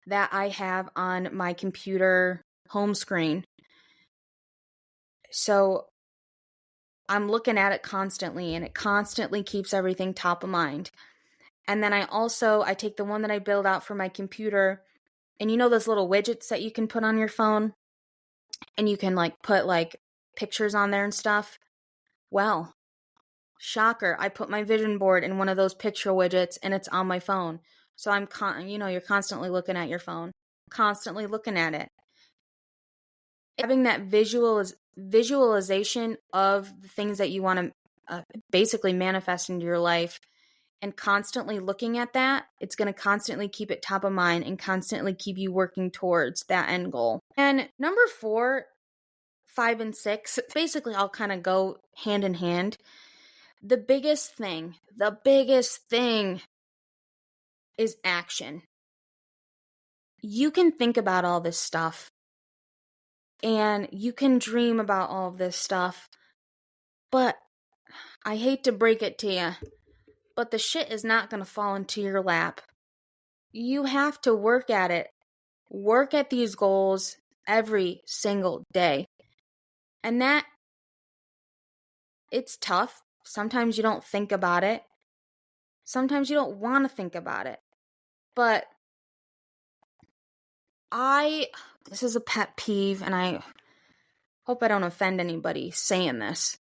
that I have on my computer home screen. So I'm looking at it constantly, and it constantly keeps everything top of mind. And then I take the one that I build out for my computer, and you know those little widgets that you can put on your phone, and you can put pictures on there and stuff? Well, shocker, I put my vision board in one of those picture widgets, and it's on my phone. So you're constantly looking at your phone, constantly looking at it. Having that visualization of the things that you want to basically manifest into your life, and constantly looking at that, it's going to constantly keep it top of mind and constantly keep you working towards that end goal. And number 4, 5, and 6, basically all kind of go hand in hand. The biggest thing is action. You can think about all this stuff, and you can dream about all of this stuff, but I hate to break it to you, but the shit is not going to fall into your lap. You have to work at it. Work at these goals every single day. And that, it's tough. Sometimes you don't think about it. Sometimes you don't want to think about it. But this is a pet peeve, and I hope I don't offend anybody saying this.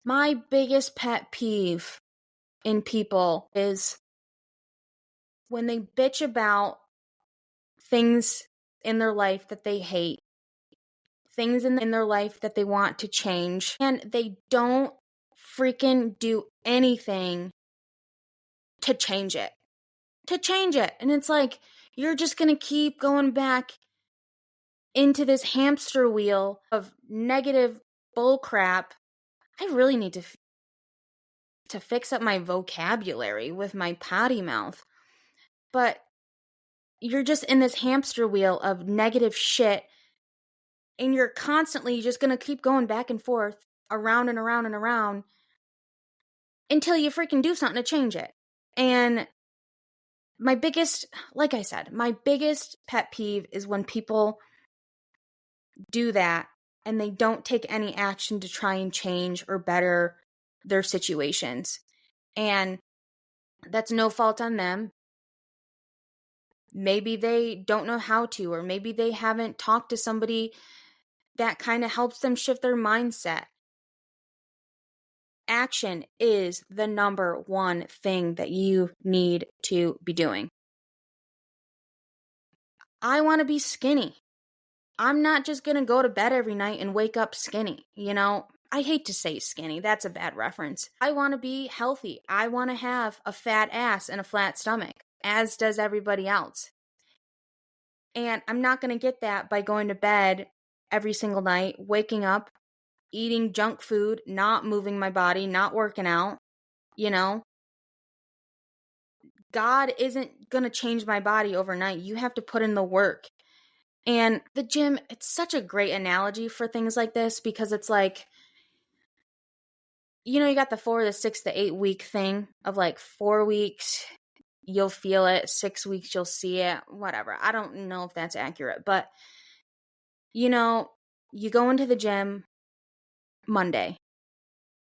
My biggest pet peeve in people is when they bitch about things in their life that they hate, things in their life that they want to change, and they don't freaking do anything to change it. And it's like, you're just going to keep going back into this hamster wheel of negative bullcrap. I really need to fix up my vocabulary with my potty mouth. But you're just in this hamster wheel of negative shit, And you're constantly just going to keep going back and forth, around and around and around, until you freaking do something to change it. And like I said, my biggest pet peeve is when people do that and they don't take any action to try and change or better their situations. And that's no fault on them. Maybe they don't know how to, or maybe they haven't talked to somebody that kind of helps them shift their mindset. Action is the number one thing that you need to be doing. I want to be skinny. I'm not just going to go to bed every night and wake up skinny. I hate to say skinny. That's a bad reference. I want to be healthy. I want to have a fat ass and a flat stomach, as does everybody else. And I'm not going to get that by going to bed every single night, waking up, eating junk food, not moving my body, not working out. God isn't going to change my body overnight. You have to put in the work. And the gym, it's such a great analogy for things like this, because it's like, you got the 4 to 6 to 8 week thing of like 4 weeks, you'll feel it. 6 weeks, you'll see it, whatever. I don't know if that's accurate, but you go into the gym Monday.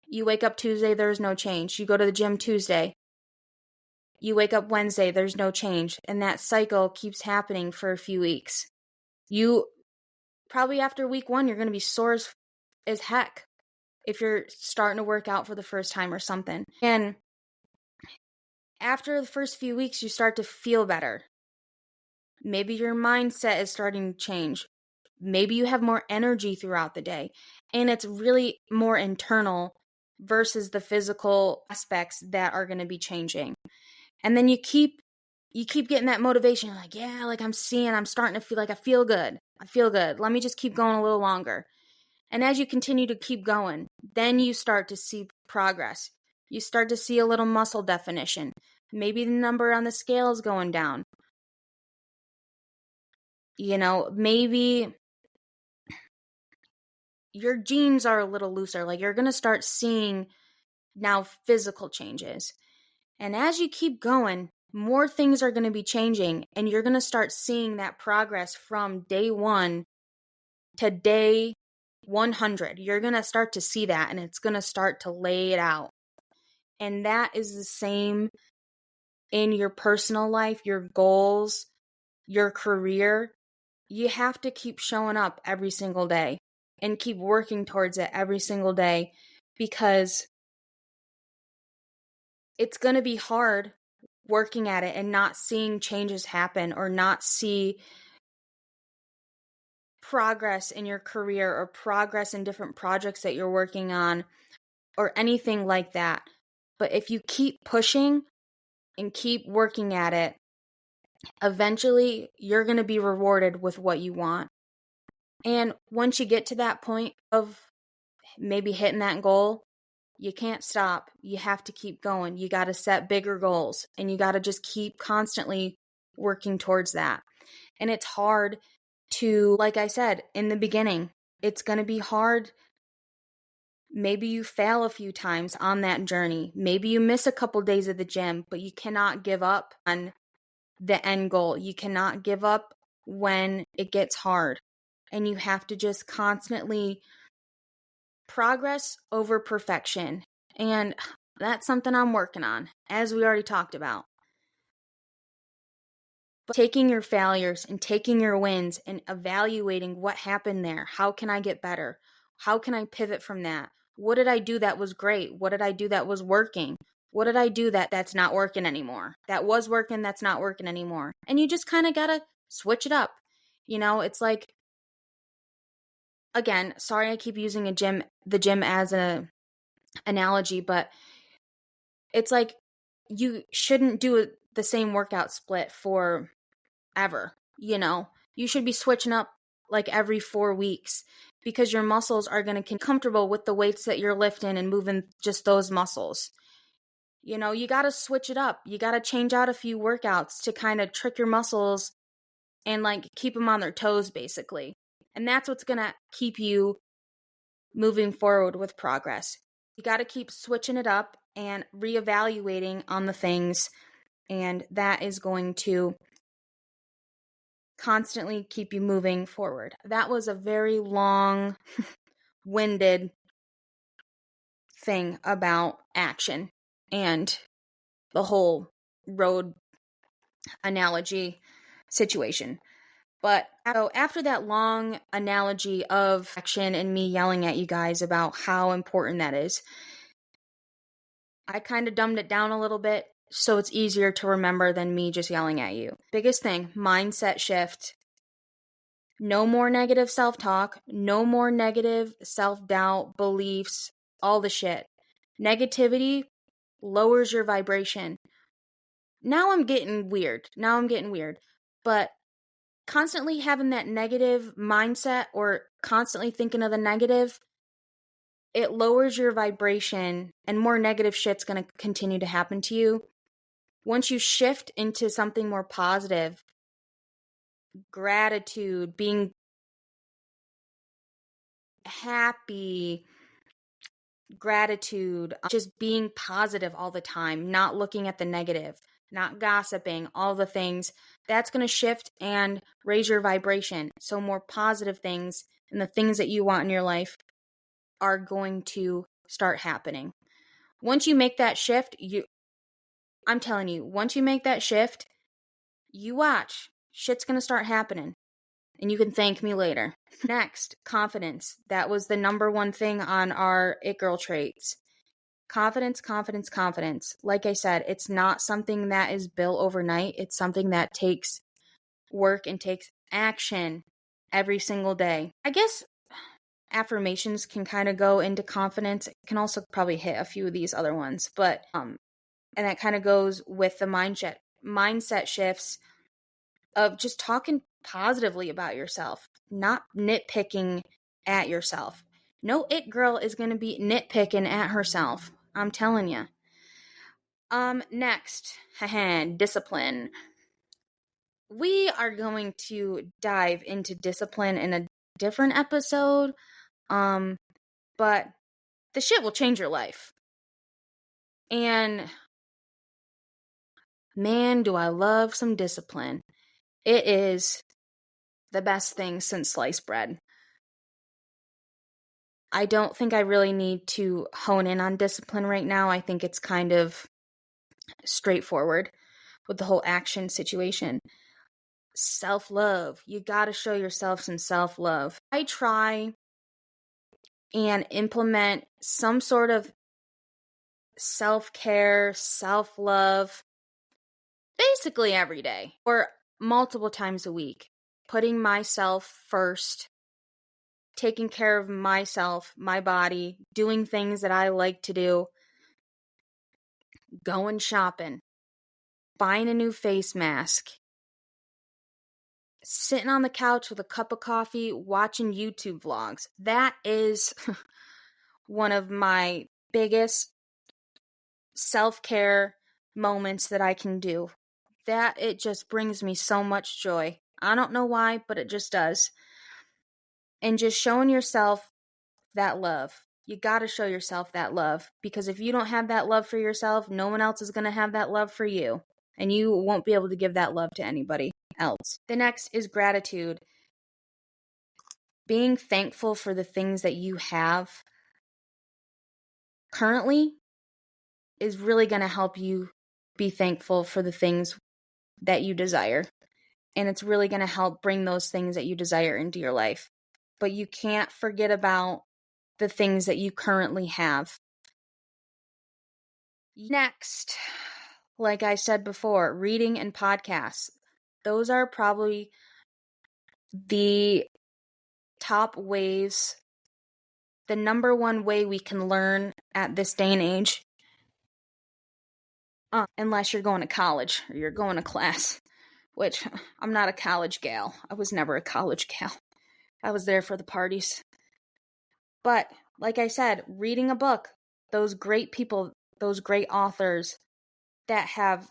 You wake up Tuesday, there's no change. You go to the gym Tuesday. You wake up Wednesday, there's no change. And that cycle keeps happening for a few weeks. You probably after week 1, you're going to be sore as heck if you're starting to work out for the first time or something. And after the first few weeks, you start to feel better. Maybe your mindset is starting to change. Maybe you have more energy throughout the day. And it's really more internal versus the physical aspects that are going to be changing. And then you keep getting that motivation. You're like, yeah, like I'm starting to feel like I feel good. Let me just keep going a little longer. And as you continue to keep going, then you start to see progress. You start to see a little muscle definition. Maybe the number on the scale is going down. Maybe your jeans are a little looser. Like you're going to start seeing now physical changes. And as you keep going, more things are going to be changing, and you're going to start seeing that progress from day 1 to day 100. You're going to start to see that, and it's going to start to lay it out. And that is the same in your personal life, your goals, your career. You have to keep showing up every single day and keep working towards it every single day, because it's going to be hard working at it and not seeing changes happen, or not see progress in your career or progress in different projects that you're working on or anything like that. But if you keep pushing and keep working at it, eventually you're going to be rewarded with what you want. And once you get to that point of maybe hitting that goal, you can't stop. You have to keep going. You got to set bigger goals, and you got to just keep constantly working towards that. And it's hard to, like I said in the beginning, it's going to be hard. Maybe you fail a few times on that journey. Maybe you miss a couple days of the gym, but you cannot give up on the end goal. You cannot give up when it gets hard. And you have to just constantly progress over perfection. And that's something I'm working on, as we already talked about. But taking your failures and taking your wins and evaluating what happened there. How can I get better? How can I pivot from that? What did I do that was great? What did I do that was working? What did I do that's not working anymore? That was working, that's not working anymore. And you just kind of got to switch it up. It's like, again, sorry I keep using the gym as an analogy, but it's like you shouldn't do the same workout split for ever. You should be switching up like every 4 weeks, because your muscles are going to get comfortable with the weights that you're lifting and moving just those muscles. You got to switch it up. You got to change out a few workouts to kind of trick your muscles and like keep them on their toes, basically. And that's what's going to keep you moving forward with progress. You got to keep switching it up and reevaluating on the things, and that is going to constantly keep you moving forward. That was a very long-winded thing about action and the whole road analogy situation. But so after that long analogy of action and me yelling at you guys about how important that is, I kind of dumbed it down a little bit so it's easier to remember than me just yelling at you. Biggest thing, mindset shift. No more negative self-talk, no more negative self-doubt, beliefs, all the shit. Negativity lowers your vibration. Now I'm getting weird. But constantly having that negative mindset or constantly thinking of the negative, it lowers your vibration and more negative shit's going to continue to happen to you. Once you shift into something more positive, gratitude, being happy, gratitude, just being positive all the time, not looking at the negative, not gossiping, all the things, that's going to shift and raise your vibration. So more positive things and the things that you want in your life are going to start happening. Once you make that shift, I'm telling you, once you make that shift, you watch, shit's going to start happening. And you can thank me later. Next, confidence. That was the number one thing on our It Girl traits. Confidence, confidence, confidence. Like I said, it's not something that is built overnight. It's something that takes work and takes action every single day. I guess affirmations can kind of go into confidence. It can also probably hit a few of these other ones, but and that kind of goes with the mindset shifts of just talking positively about yourself, not nitpicking at yourself. No it girl is going to be nitpicking at herself. I'm telling you. Next, discipline. We are going to dive into discipline in a different episode. But the shit will change your life. And man, do I love some discipline. It is the best thing since sliced bread. I don't think I really need to hone in on discipline right now. I think it's kind of straightforward with the whole action situation. Self-love. You got to show yourself some self-love. I try and implement some sort of self-care, self-love, basically every day or multiple times a week. Putting myself first, taking care of myself, my body, doing things that I like to do, going shopping, buying a new face mask, sitting on the couch with a cup of coffee, watching YouTube vlogs. That is one of my biggest self-care moments that I can do. That it just brings me so much joy. I don't know why, but it just does. And just showing yourself that love. You got to show yourself that love, because if you don't have that love for yourself, no one else is going to have that love for you. And you won't be able to give that love to anybody else. The next is gratitude. Being thankful for the things that you have currently is really going to help you be thankful for the things that you desire. And it's really going to help bring those things that you desire into your life. But you can't forget about the things that you currently have. Next, like I said before, reading and podcasts. Those are probably the top ways, the number one way we can learn at this day and age. Unless you're going to college or you're going to class, which I'm not a college gal. I was never a college gal. I was there for the parties. But like I said, reading a book, those great people, those great authors that have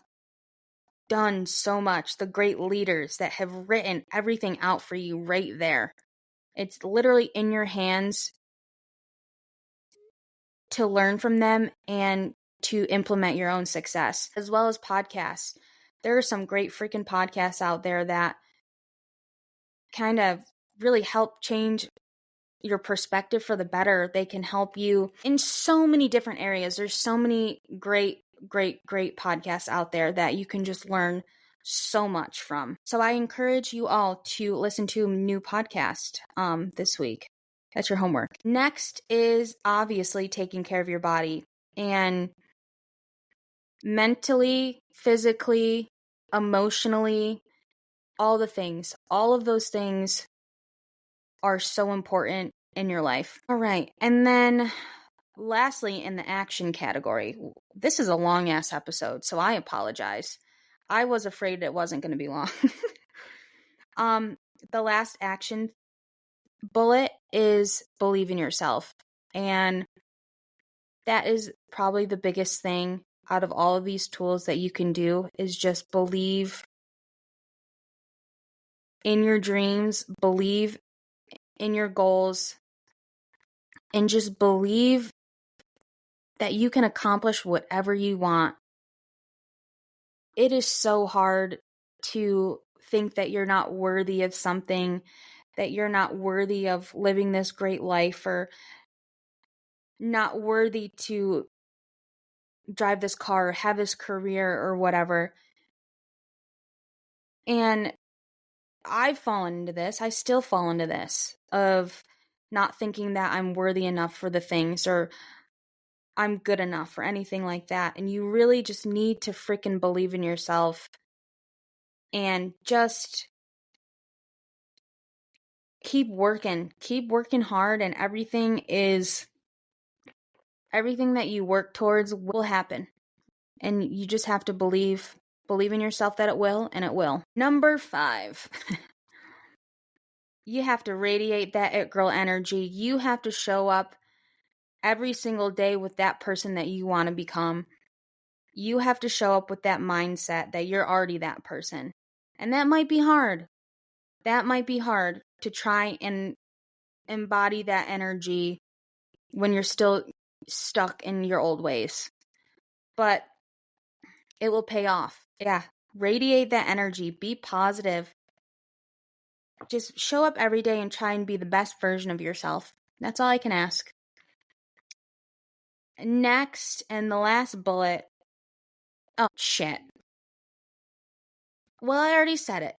done so much, the great leaders that have written everything out for you right there It's literally in your hands to learn from them and to implement your own success, as well as podcasts. There are some great freaking podcasts out there that kind of really help change your perspective for the better. They can help you in so many different areas. There's so many great podcasts out there that you can just learn so much from. So I encourage you all to listen to a new podcast this week. That's your homework. Next is obviously taking care of your body, and mentally, physically, emotionally, all the things. All of those things are so important in your life. All right. And then lastly, in the action category, this is a long ass episode, so I apologize. I was afraid it wasn't going to be long. The last action bullet is believe in yourself. And that is probably the biggest thing out of all of these tools that you can do, is just believe in your dreams, believe in your goals, and just believe that you can accomplish whatever you want. It is so hard to think that you're not worthy of something, that you're not worthy of living this great life, or not worthy to drive this car, or have this career, or whatever. And I've fallen into this. I still fall into this of not thinking that I'm worthy enough for the things, or I'm good enough, or anything like that. And you really just need to freaking believe in yourself and just keep working hard, and everything that you work towards will happen. And you just have to believe in yourself that it will, and it will. Number 5. You have to radiate that it girl energy. You have to show up every single day with that person that you want to become. You have to show up with that mindset that you're already that person. And that might be hard. That might be hard to try and embody that energy when you're still stuck in your old ways. But it will pay off. Yeah. Radiate that energy. Be positive. Just show up every day and try and be the best version of yourself. That's all I can ask. Next, and the last bullet. Oh, shit. Well, I already said it.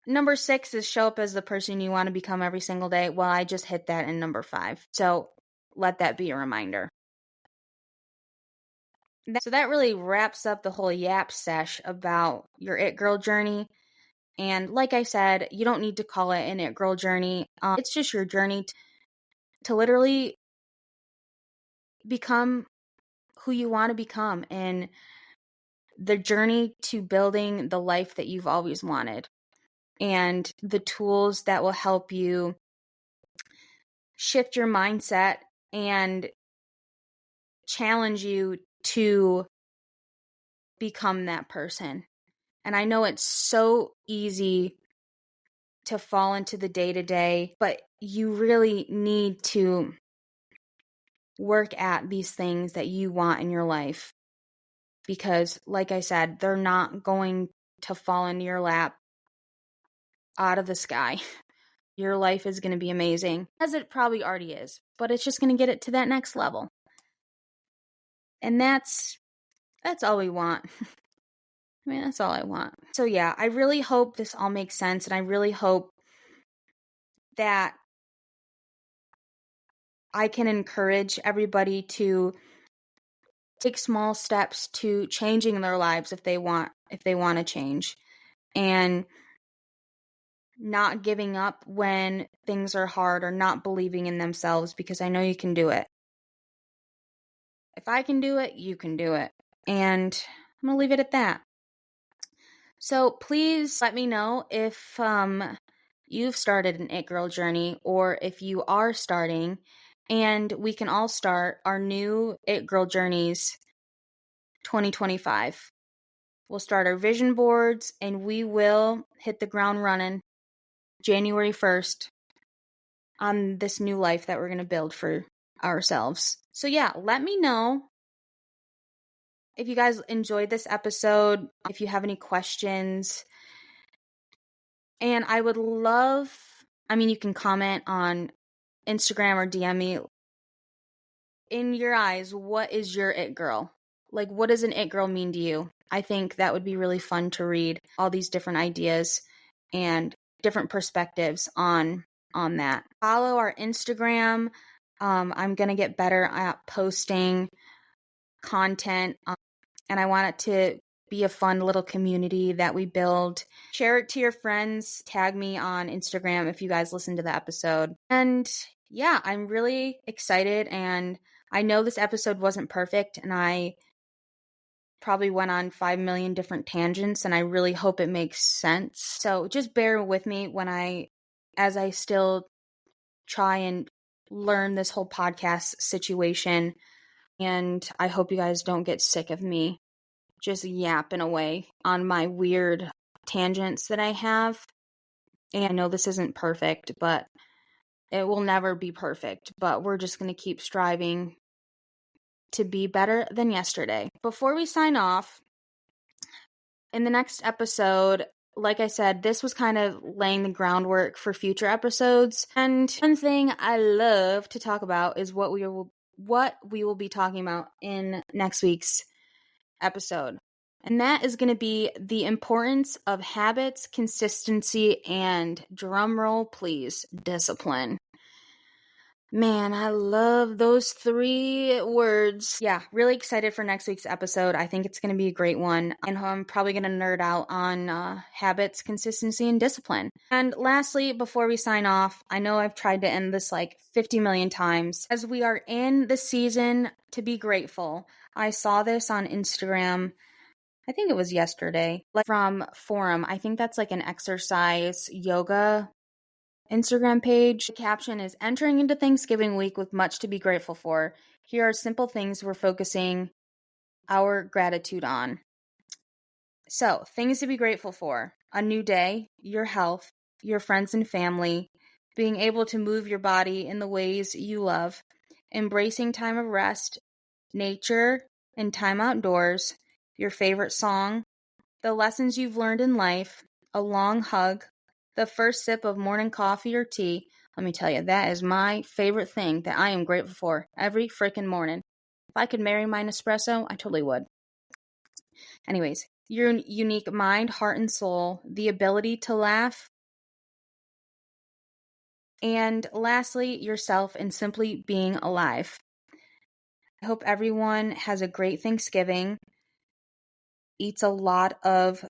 Number 6 is show up as the person you want to become every single day. Well, I just hit that in number 5. So let that be a reminder. So that really wraps up the whole yap sesh about your it girl journey. And like I said, you don't need to call it an it girl journey. It's just your journey to literally become who you want to become, and the journey to building the life that you've always wanted, and the tools that will help you shift your mindset and challenge you to become that person. And I know it's so easy to fall into the day-to-day, but you really need to work at these things that you want in your life. Because, like I said, they're not going to fall into your lap out of the sky. Your life is going to be amazing, as it probably already is, but it's just going to get it to that next level. And that's all we want. I mean, that's all I want. So yeah, I really hope this all makes sense, and I really hope that I can encourage everybody to take small steps to changing their lives if they want to change, and not giving up when things are hard, or not believing in themselves, because I know you can do it. If I can do it, you can do it. And I'm going to leave it at that. So please let me know if you've started an It Girl journey, or if you are starting, and we can all start our new It Girl journeys 2025. We'll start our vision boards, and we will hit the ground running. January 1st on this new life that we're going to build for ourselves. So yeah, let me know if you guys enjoyed this episode, if you have any questions. And I would love, you can comment on Instagram or DM me. In your eyes, what is your it girl? Like, what does an it girl mean to you? I think that would be really fun to read all these different ideas and different perspectives on that. Follow our Instagram. I'm going to get better at posting content, and I want it to be a fun little community that we build. Share it to your friends. Tag me on Instagram if you guys listen to the episode. And yeah, I'm really excited, and I know this episode wasn't perfect, and I probably went on 5 million different tangents, and I really hope it makes sense. So just bear with me as I still try and learn this whole podcast situation, and I hope you guys don't get sick of me just yapping away on my weird tangents that I have. And I know this isn't perfect, but it will never be perfect, but we're just going to keep striving to be better than yesterday. Before we sign off, in the next episode, like I said, this was kind of laying the groundwork for future episodes. And one thing I love to talk about is what we will be talking about in next week's episode. And that is going to be the importance of habits, consistency, and drumroll please, discipline. Man, I love those 3 words. Yeah, really excited for next week's episode. I think it's going to be a great one. And I'm probably going to nerd out on habits, consistency, and discipline. And lastly, before we sign off, I know I've tried to end this like 50 million times. As we are in the season to be grateful, I saw this on Instagram. I think it was yesterday, like from Forum. I think that's like an exercise yoga Instagram page. The caption is, "Entering into Thanksgiving week with much to be grateful for. Here are simple things we're focusing our gratitude on." So, things to be grateful for: a new day, your health, your friends and family, being able to move your body in the ways you love, embracing time of rest, nature and time outdoors, your favorite song, the lessons you've learned in life, a long hug, the first sip of morning coffee or tea. Let me tell you, that is my favorite thing that I am grateful for every freaking morning. If I could marry my Nespresso, I totally would. Anyways, your unique mind, heart, and soul, the ability to laugh, and lastly, yourself and simply being alive. I hope everyone has a great Thanksgiving, eats a lot of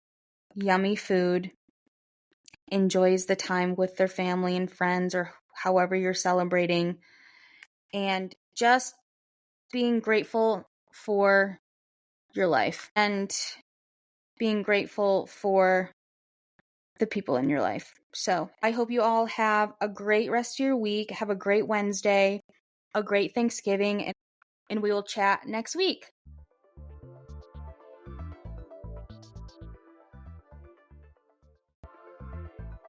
yummy food, enjoys the time with their family and friends or however you're celebrating, and just being grateful for your life and being grateful for the people in your life. So I hope you all have a great rest of your week. Have a great Wednesday, a great Thanksgiving, and we will chat next week.